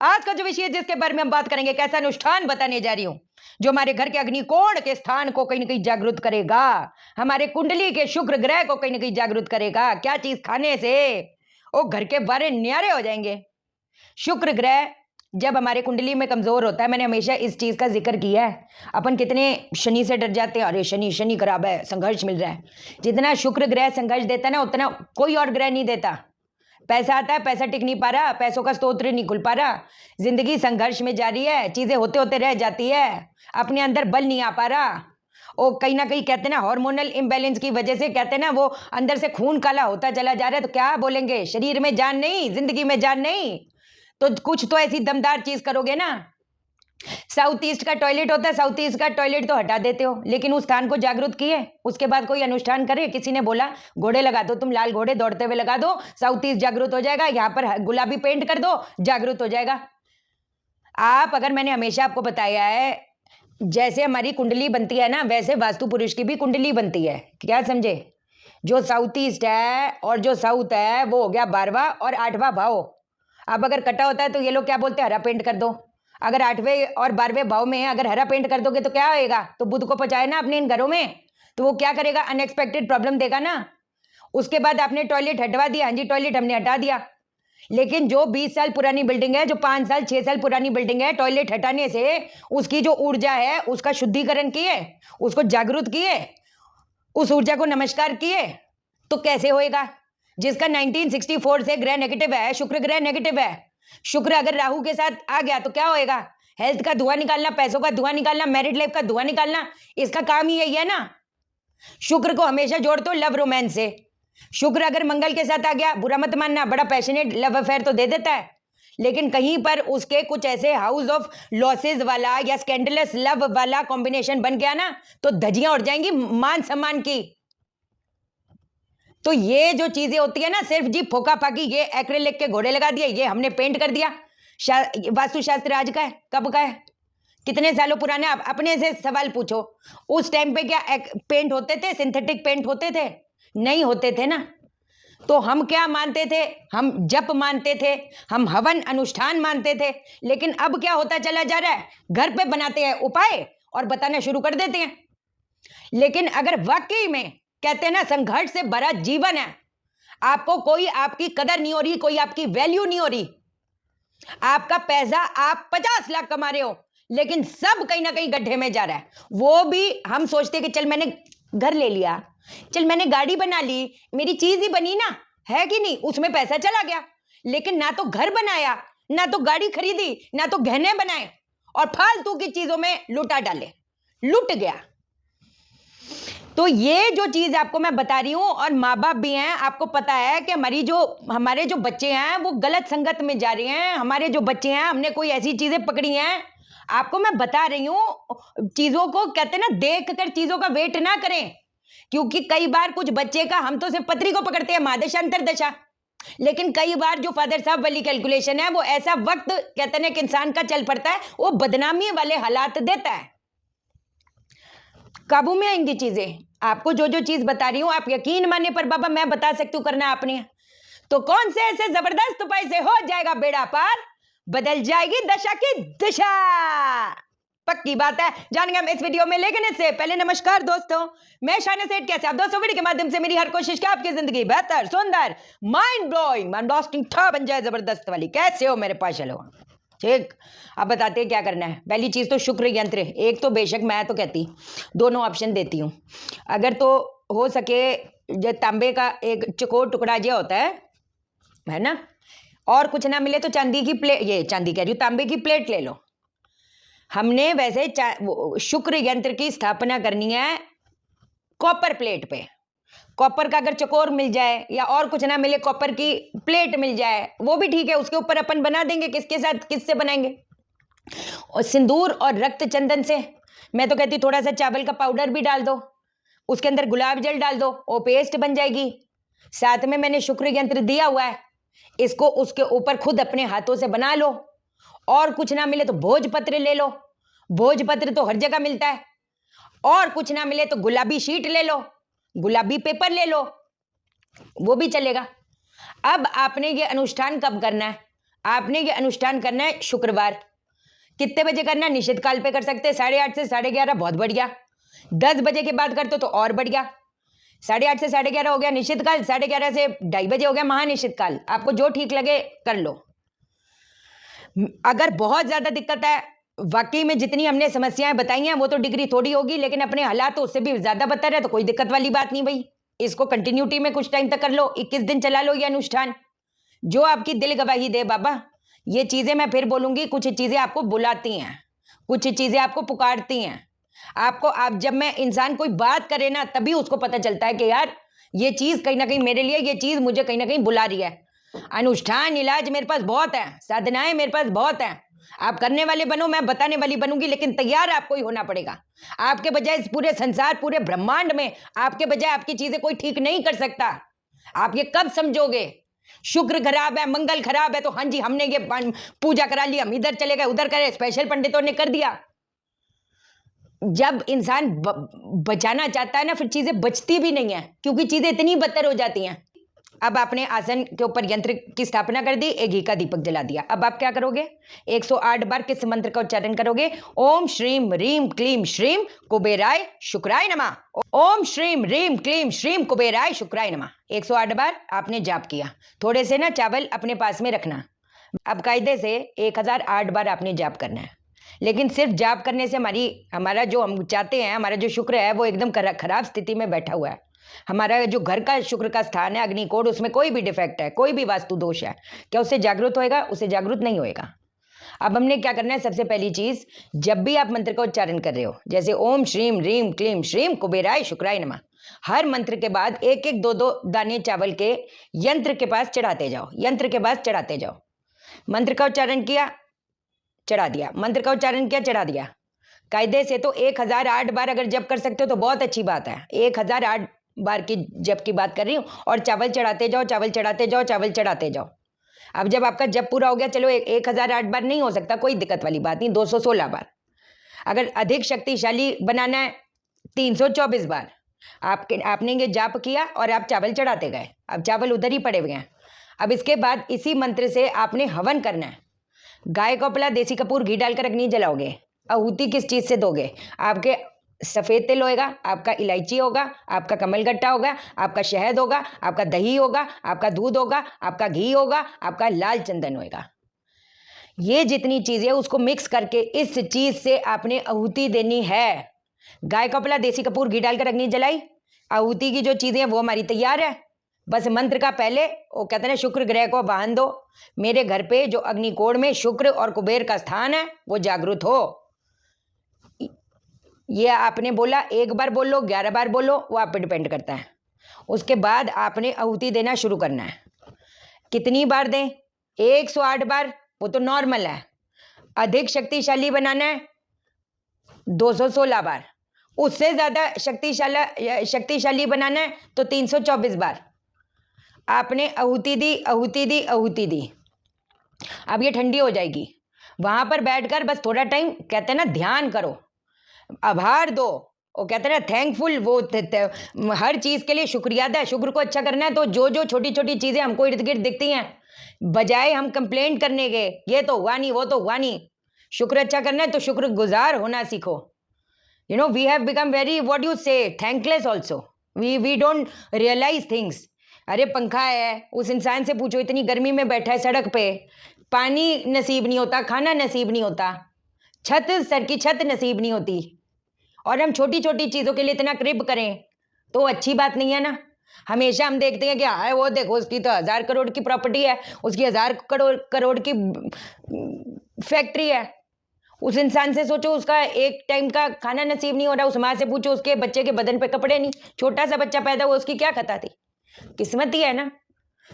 आज का जो विषय है जिसके बारे में हम बात करेंगे, कैसा अनुष्ठान बताने जा रही हूं जो हमारे घर के अग्निकोण के स्थान को कहीं ना कहीं जागृत करेगा, हमारे कुंडली के शुक्र ग्रह को कहीं ना कहीं जागृत करेगा। क्या चीज खाने से वो घर के बारे न्यारे हो जाएंगे। शुक्र ग्रह जब हमारे कुंडली में कमजोर होता है, मैंने हमेशा इस चीज का जिक्र किया है। अपन कितने शनि से डर जाते हैं, अरे शनि शनि खराब है, संघर्ष मिल रहा है। जितना शुक्र ग्रह संघर्ष देता है ना, उतना कोई और ग्रह नहीं देता। पैसा आता है, पैसा टिक नहीं पा रहा, पैसों का स्तोत्र नहीं खुल पा रहा, जिंदगी संघर्ष में जा रही है, चीजें होते होते रह जाती है, अपने अंदर बल नहीं आ पा रहा। वो कहीं ना कहीं कहते हैं ना, हार्मोनल इम्बैलेंस की वजह से कहते हैं ना, वो अंदर से खून काला होता चला जा रहा है। तो क्या बोलेंगे, शरीर में जान नहीं, जिंदगी में जान नहीं, तो कुछ तो ऐसी दमदार चीज करोगे ना। साउथ ईस्ट का टॉयलेट होता है, साउथ ईस्ट का टॉयलेट तो हटा देते हो, लेकिन उस स्थान को जागृत किए, उसके बाद कोई अनुष्ठान करे। किसी ने बोला घोड़े लगा दो, तुम लाल घोड़े दौड़ते हुए लगा दो, साउथ ईस्ट जागृत हो जाएगा। यहाँ पर गुलाबी पेंट कर दो, जागृत हो जाएगा। आप अगर, मैंने हमेशा आपको बताया है, जैसे हमारी कुंडली बनती है ना, वैसे वास्तु पुरुष की भी कुंडली बनती है। क्या समझे? जो साउथ ईस्ट है और जो साउथ है वो हो गया 12वां और 8वां भाव। अब अगर कटा होता है तो ये लोग क्या बोलते हैं, हरा पेंट कर दो। अगर 8वें और 12वें भाव में अगर हरा पेंट कर दोगे तो क्या होएगा, तो बुध को पहुंचाए ना अपने इन घरों में, तो वो क्या करेगा, अनएक्सपेक्टेड प्रॉब्लम देगा ना। उसके बाद आपने टॉयलेट हटवा दिया, हाँ जी टॉयलेट हमने हटा दिया, लेकिन जो 20 साल पुरानी बिल्डिंग है, जो 5 साल 6 साल पुरानी बिल्डिंग है, टॉयलेट हटाने से उसकी जो ऊर्जा है उसका शुद्धिकरण किए, उसको जागृत किए, उस ऊर्जा को नमस्कार किए, तो कैसे होएगा? जिसका 1964 से ग्रह नेगेटिव है, शुक्र ग्रह नेगेटिव है। शुक्र अगर राहु के साथ आ गया तो क्या होएगा? हेल्थ का धुआं निकालना, पैसों का धुआं निकालना, मैरिड लाइफ का धुआं निकालना, इसका काम ही यही है ना। शुक्र को हमेशा जोड़ दो लव रोमांस से। शुक्र अगर मंगल के साथ आ गया, बुरा मत मानना, बड़ा पैशनेट लव अफेयर तो दे देता है, लेकिन कहीं पर उसके कुछ ऐसे हाउस ऑफ लॉसेस वाला या स्कैंडलस लव वाला कॉम्बिनेशन बन गया ना, तो धज्जियां उड़ जाएंगी मान सम्मान की। तो ये जो चीजें होती है ना, सिर्फ जी फोका फाकी, ये एक्रेलिक के घोड़े लगा दिए, ये हमने पेंट कर दिया। वास्तुशास्त्र आज का है, कब का है, कितने सालों पुराने? आप अपने से सवाल पूछो, उस टाइम पे क्या पेंट होते थे, सिंथेटिक पेंट होते थे? नहीं होते थे ना। तो हम क्या मानते थे, हम जप मानते थे, हम हवन अनुष्ठान मानते थे, लेकिन अब क्या होता चला जा रहा है, घर पे बनाते हैं उपाय और बताना शुरू कर देते हैं। लेकिन अगर वाकई में कहते हैं ना, संघर्ष से भरा जीवन है, आपको कोई आपकी कदर नहीं हो रही, कोई आपकी वैल्यू नहीं हो रही, आपका पैसा आप 50 लाख कमा रहे हो, लेकिन सब कहीं ना कहीं गड्ढे में जा रहा है। वो भी हम सोचते हैं कि चल मैंने घर ले लिया, चल मैंने गाड़ी बना ली, मेरी चीज ही बनी ना, है कि नहीं, उसमें पैसा चला गया, लेकिन ना तो घर बनाया, ना तो गाड़ी खरीदी, ना तो गहने बनाए, और फालतू की चीजों में लुटा डाले, लुट गया। तो ये जो चीज आपको मैं बता रही हूं, और माँ बाप भी हैं, आपको पता है कि हमारे जो बच्चे हैं वो गलत संगत में जा रहे हैं। हमारे जो बच्चे हैं, हमने कोई ऐसी चीजें पकड़ी हैं, आपको मैं बता रही हूं, चीजों को कहते हैं ना, देख कर चीजों का वेट ना करें, क्योंकि कई बार कुछ बच्चे का, हम तो सिर्फ पत्री को पकड़ते हैं, महादशा अंतरदशा, लेकिन कई बार जो फादर साहब वाली कैलकुलेशन है, वो ऐसा वक्त कहते हैं कि इंसान का चल पड़ता है, वो बदनामी वाले हालात देता है। काबू में आएंगी चीजें। आपको जो जो चीज बता रही हूं, आप यकीन मानने पर बाबा मैं बता सकती हूं, करना आपने तो कौन से ऐसे जबरदस्त उपाय से हो जाएगा बेड़ा पार, बदल जाएगी दशा की दिशा, पक्की बात है। जानेंगे हम इस वीडियो में, लेकिन इससे पहले नमस्कार दोस्तों, मैं शाना सेठ। कैसे आप दोस्तों? वीडियो के माध्यम से मेरी हर कोशिश कि आपकी जिंदगी बेहतर, सुंदर, माइंड ब्लोइंग, माइंड ब्लास्टिंग था बन जाए, जबरदस्त वाली। कैसे हो मेरे पास? चलो ठीक, अब बताते हैं क्या करना है। पहली चीज तो शुक्र यंत्र, एक तो बेशक मैं तो कहती दोनों ऑप्शन देती हूँ, अगर तो हो सके जो तांबे का एक चकोर टुकड़ा जो होता है ना, और कुछ ना मिले तो चांदी की प्लेट, ये चांदी कह रही हूँ, तांबे की प्लेट ले लो। हमने वैसे शुक्र यंत्र की स्थापना करनी है कॉपर प्लेट पे। कॉपर का अगर चकोर मिल जाए या और कुछ ना मिले, कॉपर की प्लेट मिल जाए वो भी ठीक है, उसके ऊपर अपन बना देंगे। किसके साथ, किससे बनाएंगे? और सिंदूर और रक्त चंदन से। मैं तो कहती थोड़ा सा चावल का पाउडर भी डाल दो, उसके अंदर गुलाब जल डाल दो, वो पेस्ट बन जाएगी। साथ में मैंने शुक्र यंत्र दिया हुआ है, इसको उसके ऊपर खुद अपने हाथों से बना लो। और कुछ ना मिले तो भोजपत्र ले लो, भोजपत्र तो हर जगह मिलता है। और कुछ ना मिले तो गुलाबी शीट ले लो, गुलाबी पेपर ले लो, वो भी चलेगा। अब आपने ये अनुष्ठान कब करना है? आपने ये अनुष्ठान करना है शुक्रवार। कितने बजे करना है? निश्चित काल पे कर सकते हैं, 8:30 से 11:30, बहुत बढ़िया। 10 बजे के बाद करते हो तो और बढ़िया। 8:30 से 11:30 हो गया निश्चित काल, 11:30 से 2:30 बजे हो गया महानिश्चित काल। आपको जो ठीक लगे कर लो। अगर बहुत ज्यादा दिक्कत है, वाकई में जितनी हमने समस्याएं बताई हैं वो तो डिग्री थोड़ी होगी, लेकिन अपने हालात तो उससे भी ज्यादा बता रहे, तो कोई दिक्कत वाली बात नहीं भाई। इसको कंटिन्यूटी में कुछ टाइम तक कर लो, 21 दिन चला लो ये अनुष्ठान, जो आपकी दिल गवाही दे बाबा। ये चीजें मैं फिर बोलूंगी, कुछ चीजें आपको बुलाती हैं, कुछ चीजें आपको पुकारती हैं। आपको आप जब मैं इंसान कोई बात करे ना, तभी उसको पता चलता है कि यार ये चीज कहीं ना कहीं मेरे लिए, ये चीज मुझे कहीं ना कहीं बुला रही है। अनुष्ठान इलाज मेरे पास बहुत है, साधनाएं मेरे पास बहुत है। आप करने वाले बनो, मैं बताने वाली बनूंगी, लेकिन तैयार आपको ही होना पड़ेगा। आपके बजाय इस पूरे संसार, पूरे ब्रह्मांड में आपके बजाय आपकी चीजें कोई ठीक नहीं कर सकता। आप ये कब समझोगे? शुक्र खराब है, मंगल खराब है, तो हाँ जी हमने ये पूजा करा ली, हम इधर चले गए, उधर करे, स्पेशल पंडितों ने कर दिया। जब इंसान बचाना चाहता है ना, फिर चीजें बचती भी नहीं है, क्योंकि चीजें इतनी बदतर हो जाती हैं। अब आपने आसन के ऊपर यंत्र की स्थापना कर दी, एक घी का दीपक जला दिया। अब आप क्या करोगे? 108 बार किस मंत्र का उच्चारण करोगे? ओम श्रीम रीम क्लीम श्रीम कुबेराय शुक्राय नमः। ओम श्रीम रीम क्लीम श्रीम कुबेराय शुक्राय नमः। 108 बार आपने जाप किया। थोड़े से ना चावल अपने पास में रखना। अब कायदे से 1008 बार आपने जाप करना है, लेकिन सिर्फ जाप करने से हमारा जो हम चाहते हैं, हमारा जो शुक्र है वो एकदम खराब स्थिति में बैठा हुआ है। हमारा जो घर का शुक्र का स्थान है अग्निकोण, उसमें कोई भी डिफेक्ट है, कोई भी वास्तु दोष है, क्या उससे जागृत होएगा? उससे जागृत नहीं होएगा। अब हमने क्या करना है? सबसे पहली चीज, जब भी आप मंत्र का उच्चारण कर रहे हो, जैसे ओम श्रीम रीम क्लीम श्रीम कुबेराय शुक्राय नमः, हर मंत्र के बाद एक एक दो दो दाने चावल के यंत्र के पास चढ़ाते जाओ, यंत्र के पास चढ़ाते जाओ। मंत्र का उच्चारण किया, चढ़ा दिया, मंत्र का उच्चारण किया, चढ़ा दिया। कायदे से तो 1008 बार अगर जप कर सकते हो तो बहुत अच्छी बात है। 1008 बार की जप की बात कर रही हूँ, और चावल चढ़ाते जाओ, चावल चढ़ाते जाओ, चावल चढ़ाते जाओ। अब जब आपका जप पूरा हो गया, चलो 1008 बार नहीं हो सकता, कोई दिक्कत वाली बात नहीं, 216 बार। अगर अधिक शक्तिशाली बनाना है, 324 बार। आपने ये जाप किया और आप चावल चढ़ाते गए, अब चावल उधर ही पड़े हुए हैं। अब इसके बाद इसी मंत्र से आपने हवन करना है। गाय को अपना देसी कपूर घी डालकर अग्नि जलाओगे। आहुति किस चीज से दोगे? आपके सफेद तिल होगा, आपका इलायची होगा, आपका कमलगट्टा होगा, आपका शहद होगा, आपका दही होगा, आपका दूध होगा, आपका घी होगा, आपका लाल चंदन होगा। ये जितनी चीजें उसको मिक्स करके इस चीज से आपने आहुति देनी है। गाय को अपना देसी कपूर घी डालकर अग्नि जलाई, आहुति की जो चीजें वो हमारी तैयार है। बस मंत्र का पहले वो कहते हैं शुक्र ग्रह को वाहन दो, मेरे घर पे जो अग्निकोण में शुक्र और कुबेर का स्थान है वो जागृत हो। ये आपने बोला, एक बार बोलो, 11 बार बोलो, वो आप पे डिपेंड करता है। उसके बाद आपने आहुति देना शुरू करना है। कितनी बार दें? 108 बार, वो तो नॉर्मल है। अधिक शक्तिशाली बनाना है, 216 बार। उससे ज्यादा शक्तिशाली बनाना है तो 324 बार। आपने आहुति दी, आहुति दी, आहुति दी। अब ये ठंडी हो जाएगी, वहां पर बैठकर बस थोड़ा टाइम कहते हैं ना ध्यान करो, आभार दो। वो कहते हैं ना थैंकफुल, वो हर चीज के लिए शुक्रिया अदा। शुक्र को अच्छा करना है तो जो जो छोटी छोटी चीजें हमको इर्द गिर्द दिखती हैं, बजाय हम कंप्लेंट करने के ये तो हुआ नहीं, वो तो हुआ नहीं, शुक्र अच्छा करना है तो शुक्र गुजार होना सीखो। You know we have become very what you say thankless also. We don't realize things. अरे पंखा है, उस इंसान से पूछो, इतनी गर्मी में बैठा है सड़क पे, पानी नसीब नहीं होता, खाना नसीब नहीं होता, छत, सर की छत नसीब नहीं होती, और हम छोटी छोटी चीजों के लिए इतना क्रिब करें तो अच्छी बात नहीं है ना। हमेशा हम देखते हैं कि हाय वो देखो उसकी तो 1000 करोड़ की प्रॉपर्टी है, उसकी 1000 करोड़ की फैक्ट्री है। उस इंसान से सोचो उसका एक टाइम का खाना नसीब नहीं हो रहा। उस माँ से पूछो उसके बच्चे के बदन पे कपड़े नहीं, छोटा सा बच्चा पैदा हुआ, उसकी क्या खता थी? किस्मत ही है ना।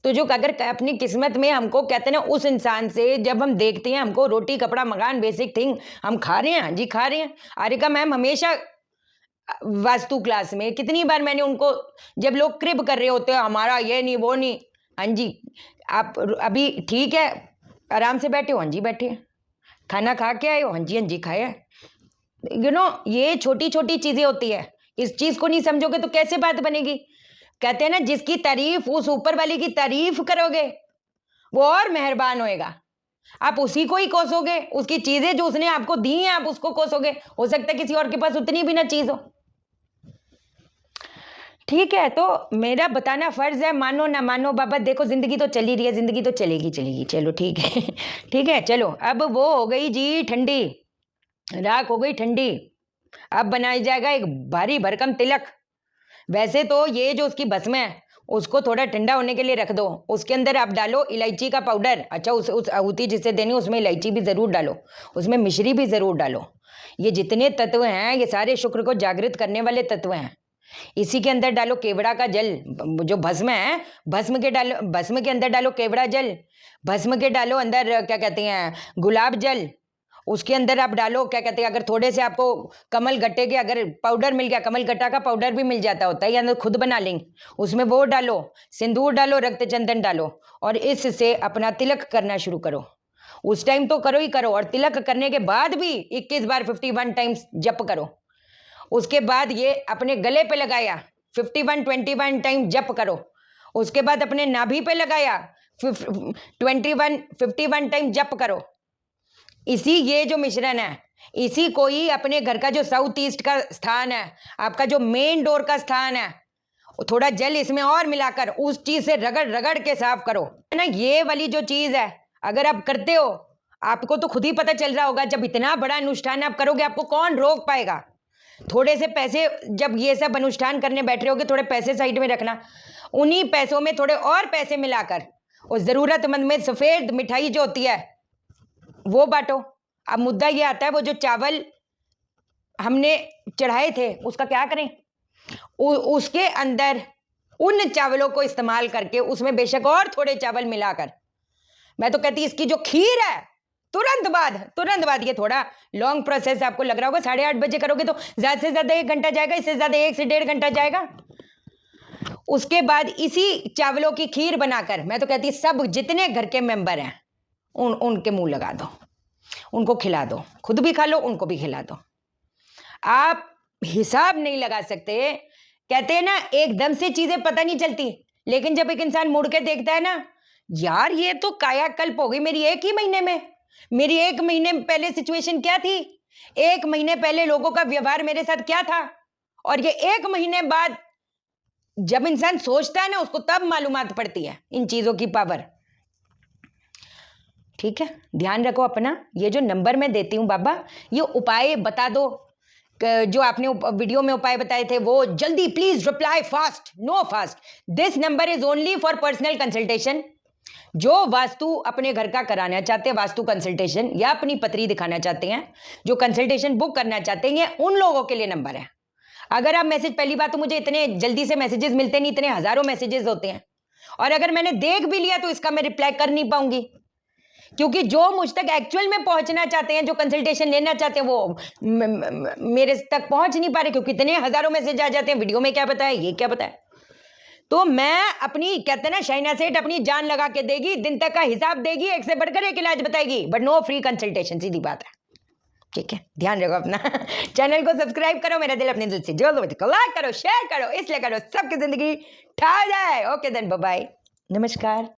तो जो अगर अपनी किस्मत में हमको कहते हैं ना, उस इंसान से जब हम देखते हैं हमको रोटी कपड़ा मकान बेसिक थिंग हम खा रहे हैं, हाँ जी खा रहे हैं। आरिका मैम हमेशा वास्तु क्लास में कितनी बार मैंने उनको, जब लोग क्रिब कर रहे होते हैं हमारा ये नहीं वो नहीं, हाँ जी आप अभी ठीक है आराम से बैठे हो, हाँ जी बैठे हैं, खाना खा के आए हो, हाँ जी खाया है। यू नो ये छोटी छोटी चीजें होती है, इस चीज को नहीं समझोगे तो कैसे बात बनेगी। कहते हैं ना जिसकी तारीफ, उस ऊपर वाले की तारीफ करोगे वो और मेहरबान होएगा। आप उसी को ही कोसोगे, उसकी चीजें जो उसने आपको दी हैं आप उसको कोसोगे। हो सकता है किसी और के पास उतनी भी ना चीज हो। ठीक है, तो मेरा बताना फर्ज है, मानो ना मानो बाबा, देखो जिंदगी तो चली रही है, जिंदगी तो चलेगी चलेगी, चलो ठीक है ठीक है। चलो अब वो हो गई जी ठंडी, राख हो गई ठंडी। अब बनाया जाएगा एक भारी भरकम तिलक। वैसे तो ये जो उसकी भस्म है उसको थोड़ा ठंडा होने के लिए रख दो, उसके अंदर आप डालो इलायची का पाउडर। अच्छा, उस आहुति जिसे देनी उसमें इलायची भी जरूर डालो, उसमें मिश्री भी जरूर डालो। ये जितने तत्व हैं ये सारे शुक्र को जागृत करने वाले तत्व हैं। इसी के अंदर डालो केवड़ा का जल, जो भस्म है, भस्म के अंदर डालो केवड़ा जल, भस्म के डालो अंदर क्या कहते हैं गुलाब जल, उसके अंदर आप डालो क्या कहते हैं, अगर थोड़े से आपको कमल गट्टे के अगर पाउडर मिल गया, कमल गट्टा का पाउडर भी मिल जाता होता है, या खुद बना लेंगे, उसमें वो डालो, सिंदूर डालो, रक्त चंदन डालो, और इससे अपना तिलक करना शुरू करो। उस टाइम तो करो ही करो, और तिलक करने के बाद भी 21 बार 51 टाइम्स जप करो। उसके बाद ये अपने गले पे लगाया 51 टाइम जप करो। उसके बाद अपने नाभि पे लगाया 51 टाइम जप करो। इसी ये जो मिश्रण है, इसी को ही अपने घर का जो साउथ ईस्ट का स्थान है, आपका जो मेन डोर का स्थान है, थोड़ा जल इसमें और मिलाकर उस चीज से रगड़ रगड़ के साफ करो, है ना। ये वाली जो चीज है अगर आप करते हो, आपको तो खुद ही पता चल रहा होगा, जब इतना बड़ा अनुष्ठान आप करोगे आपको कौन रोक पाएगा। थोड़े से पैसे, जब ये सब अनुष्ठान करने बैठ रहे होगे, थोड़े पैसे साइड में रखना, उन्हीं पैसों में थोड़े और पैसे मिलाकर उस जरूरतमंद में सफेद मिठाई जो होती है वो बांटो। अब मुद्दा ये आता है, वो जो चावल हमने चढ़ाए थे उसका क्या करें। उसके अंदर उन चावलों को इस्तेमाल करके उसमें बेशक और थोड़े चावल मिलाकर, मैं तो कहती इसकी जो खीर है तुरंत बाद, ये थोड़ा लॉन्ग प्रोसेस आपको लग रहा होगा, 8:30 बजे करोगे तो ज्यादा से ज्यादा 1 घंटा जाएगा, इससे ज्यादा 1 से 1.5 घंटा जाएगा। उसके बाद इसी चावलों की खीर बनाकर, मैं तो कहती सब जितने घर के मेंबर हैं उनके मुंह लगा दो, उनको खिला दो, खुद भी खा लो, उनको भी खिला दो। आप हिसाब नहीं लगा सकते। कहते हैं ना एकदम से चीजें पता नहीं चलती, लेकिन जब एक इंसान मुड़ के देखता है ना, यार ये तो कायाकल्प हो गई मेरी 1 ही महीने में। मेरी 1 महीने पहले सिचुएशन क्या थी, 1 महीने पहले लोगों का व्यवहार मेरे साथ क्या था, और ये 1 महीने बाद जब इंसान सोचता है ना उसको तब मालूमात पड़ती है इन चीजों की पावर। ठीक है, ध्यान रखो अपना। ये जो नंबर मैं देती हूँ बाबा, ये उपाय बता दो, जो आपने वीडियो में उपाय बताए थे वो जल्दी please reply fast, no fast. This number is only for personal consultation. जो वास्तु अपने घर का कराना चाहते हैं, वास्तु कंसल्टेशन, या अपनी पत्री दिखाना चाहते हैं, जो कंसल्टेशन बुक करना चाहते हैं, उन लोगों के लिए नंबर है। अगर आप मैसेज, पहली बात तो मुझे इतने जल्दी से मैसेजेस मिलते नहीं, इतने हजारों मैसेजेस होते हैं, और अगर मैंने देख भी लिया तो इसका मैं रिप्लाई कर नहीं पाऊंगी, क्योंकि जो मुझ तक एक्चुअल में पहुंचना चाहते हैं, जो कंसल्टेशन लेना चाहते हैं, वो मेरे तक पहुंच नहीं पा रहे, क्योंकि इतने हजारों मैसेज आ जाते हैं, वीडियो में क्या बताया, ये क्या बताया। तो मैं अपनी, कहते हैं ना शाइना सेठ अपनी जान लगा के देगी, दिन तक का हिसाब देगी, एक से बढ़कर एक इलाज बताएगी, बट नो फ्री कंसल्टेशन, सीधी बात है। ठीक है, ध्यान रखो अपना चैनल को सब्सक्राइब करो, मेरा दिल अपने दिल से जोड़ दो, लाइक करो, शेयर करो, इसलिए करो सबकी जिंदगी ठा जाए। ओके देन, बाय बाय, नमस्कार।